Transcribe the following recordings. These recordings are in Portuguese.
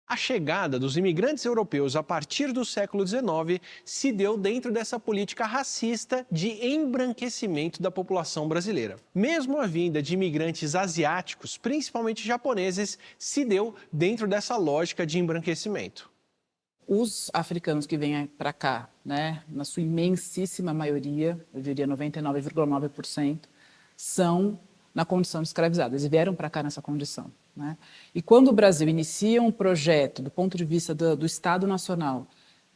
A chegada dos imigrantes europeus a partir do século XIX se deu dentro dessa política racista de embranquecimento da população brasileira. Mesmo a vinda de imigrantes asiáticos, principalmente japoneses, se deu dentro dessa lógica de embranquecimento. Os africanos que vêm para cá, né, na sua imensíssima maioria, eu diria 99,9%, são na condição de escravizados. Eles vieram para cá nessa condição, né? E quando o Brasil inicia um projeto, do ponto de vista do Estado Nacional,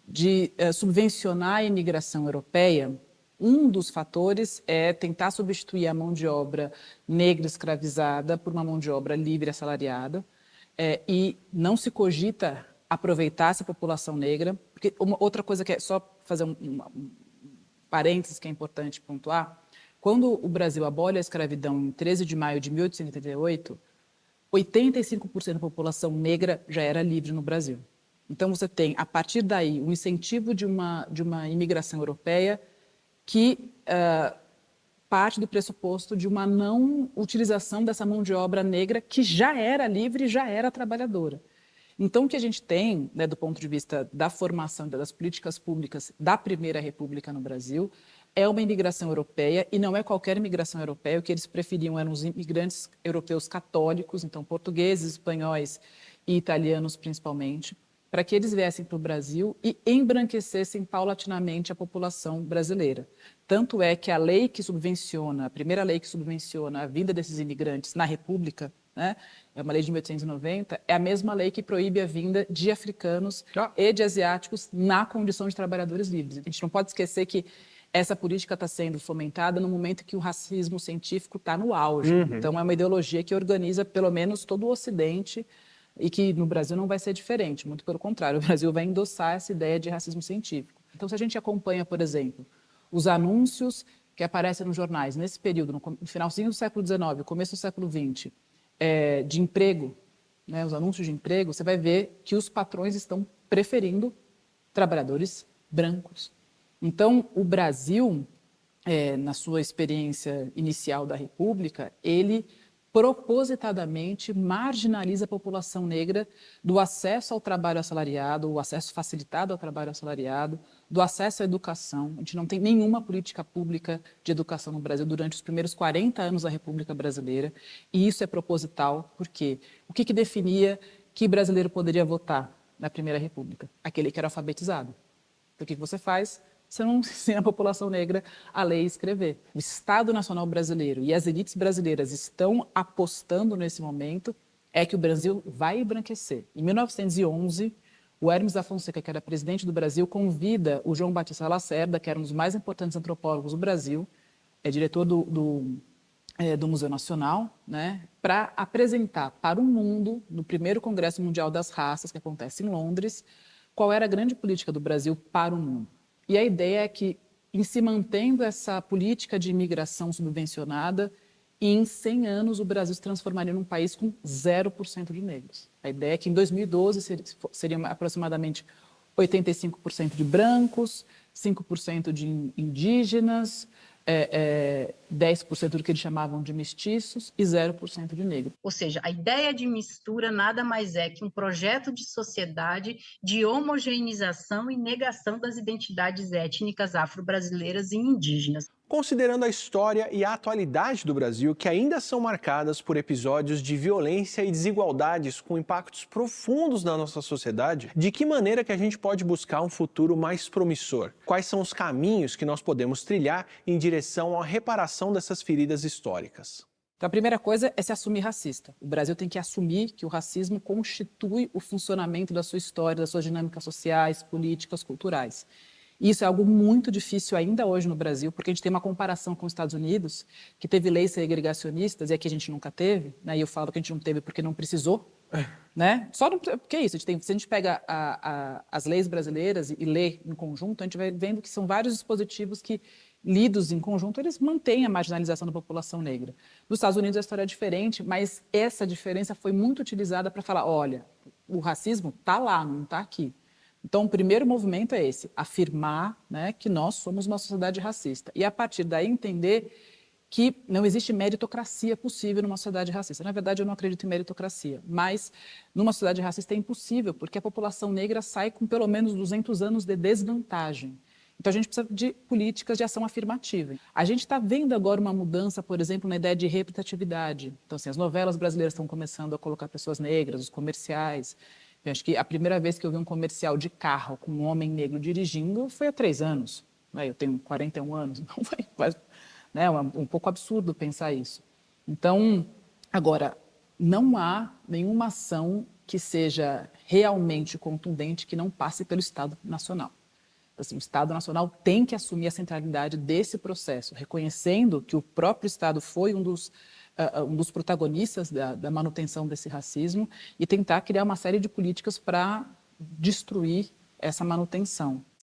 de subvencionar a imigração europeia, um dos fatores é tentar substituir a mão de obra negra escravizada por uma mão de obra livre assalariada, e não se cogita aproveitar essa população negra, porque outra coisa que é só fazer um parênteses que é importante pontuar, quando o Brasil abole a escravidão em 13 de maio de 1888, 85% da população negra já era livre no Brasil. Então você tem, a partir daí, um incentivo de uma imigração europeia que parte do pressuposto de uma não utilização dessa mão de obra negra que já era livre e já era trabalhadora. Então, o que a gente tem, né, do ponto de vista da formação das políticas públicas da Primeira República no Brasil, é uma imigração europeia, e não é qualquer imigração europeia. O que eles preferiam eram os imigrantes europeus católicos, então portugueses, espanhóis e italianos principalmente, para que eles viessem para o Brasil e embranquecessem paulatinamente a população brasileira. Tanto é que a lei que subvenciona, a primeira lei que subvenciona a vinda desses imigrantes na República, né, é uma lei de 1890, é a mesma lei que proíbe a vinda de africanos e de asiáticos na condição de trabalhadores livres. A gente não pode esquecer que essa política está sendo fomentada no momento que o racismo científico está no auge. Então, é uma ideologia que organiza, pelo menos, todo o Ocidente, e que no Brasil não vai ser diferente. Muito pelo contrário, o Brasil vai endossar essa ideia de racismo científico. Então, se a gente acompanha, por exemplo, os anúncios que aparecem nos jornais nesse período, no finalzinho do século XIX, começo do século XX, de emprego, né, os anúncios de emprego, você vai ver que os patrões estão preferindo trabalhadores brancos. Então, o Brasil, na sua experiência inicial da República, ele propositadamente marginaliza a população negra do acesso ao trabalho assalariado, o acesso facilitado ao trabalho assalariado, do acesso à educação. A gente não tem nenhuma política pública de educação no Brasil durante os primeiros 40 anos da República Brasileira, e isso é proposital, porque o que definia que brasileiro poderia votar na Primeira República? Aquele que era alfabetizado. Então, o que você faz? Você não ensina a população negra a ler e escrever. O Estado Nacional Brasileiro e as elites brasileiras estão apostando nesse momento que o Brasil vai embranquecer. Em 1911, o Hermes da Fonseca, que era presidente do Brasil, convida o João Batista Lacerda, que era um dos mais importantes antropólogos do Brasil, diretor do Museu Nacional, né, para apresentar para o mundo, no primeiro Congresso Mundial das Raças, que acontece em Londres, qual era a grande política do Brasil para o mundo. E a ideia é que, em se mantendo essa política de imigração subvencionada, em 100 anos o Brasil se transformaria num país com 0% de negros. A ideia é que em 2012 seriam aproximadamente 85% de brancos, 5% de indígenas, 10% do que eles chamavam de mestiços e 0% de negros. Ou seja, a ideia de mistura nada mais é que um projeto de sociedade de homogeneização e negação das identidades étnicas afro-brasileiras e indígenas. Considerando a história e a atualidade do Brasil, que ainda são marcadas por episódios de violência e desigualdades com impactos profundos na nossa sociedade, de que maneira que a gente pode buscar um futuro mais promissor? Quais são os caminhos que nós podemos trilhar em direção à reparação dessas feridas históricas? Então, a primeira coisa é se assumir racista. O Brasil tem que assumir que o racismo constitui o funcionamento da sua história, das suas dinâmicas sociais, políticas, culturais. Isso é algo muito difícil ainda hoje no Brasil, porque a gente tem uma comparação com os Estados Unidos, que teve leis segregacionistas, e aqui a gente nunca teve, né? E eu falo que a gente não teve porque não precisou, né? Só não, porque é isso, se a gente pega as leis brasileiras e lê em conjunto, a gente vai vendo que são vários dispositivos que, lidos em conjunto, eles mantêm a marginalização da população negra. Nos Estados Unidos a história é diferente, mas essa diferença foi muito utilizada para falar, olha, o racismo está lá, não está aqui. Então, o primeiro movimento é esse, afirmar, né, que nós somos uma sociedade racista. E, a partir daí, entender que não existe meritocracia possível numa sociedade racista. Na verdade, eu não acredito em meritocracia, mas numa sociedade racista é impossível, porque a população negra sai com pelo menos 200 anos de desvantagem. Então, a gente precisa de políticas de ação afirmativa. A gente está vendo agora uma mudança, por exemplo, na ideia de representatividade. Então, assim, as novelas brasileiras estão começando a colocar pessoas negras, os comerciais. Eu acho que a primeira vez que eu vi um comercial de carro com um homem negro dirigindo foi há 3 anos. Eu tenho 41 anos, então faz, né, um pouco absurdo pensar isso. Então, agora, não há nenhuma ação que seja realmente contundente que não passe pelo Estado Nacional. Assim, o Estado Nacional tem que assumir a centralidade desse processo, reconhecendo que o próprio Estado foi um dos protagonistas da manutenção desse racismo e tentar criar uma série de políticas para destruir essa manutenção.